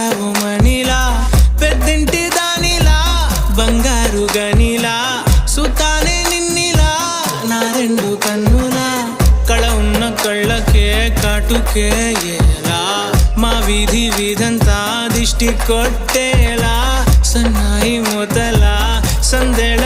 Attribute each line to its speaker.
Speaker 1: పుట్టావు మణిలా పెద్దింటి దానిలా బంగారు గనిలా సుతానే నిన్నిలా నా రెండు కన్నులా కళ ఉన్న కళ్ళకే కాటుకే ఎలా మా వీధి వీధంతా దిష్టి కొట్టేలా సన్నాయి మొదల సందేళ